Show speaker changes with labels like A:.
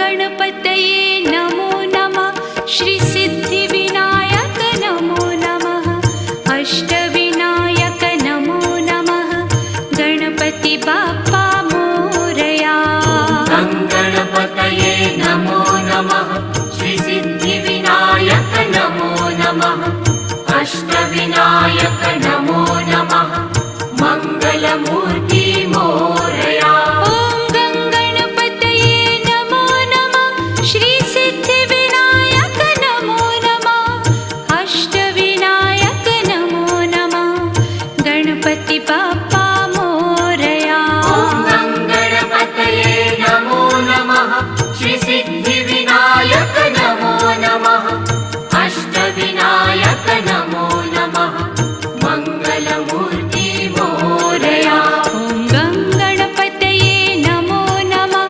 A: गणपतये नमो नमः। श्री सिद्धिविनायक नमो नमः। अष्टविनायक नमो नमः। गणपति बाप्पा मोरया।
B: गणपतये नमो नमः। श्री सिद्धिविनायक नमो नमः। अष्टविनायक नमो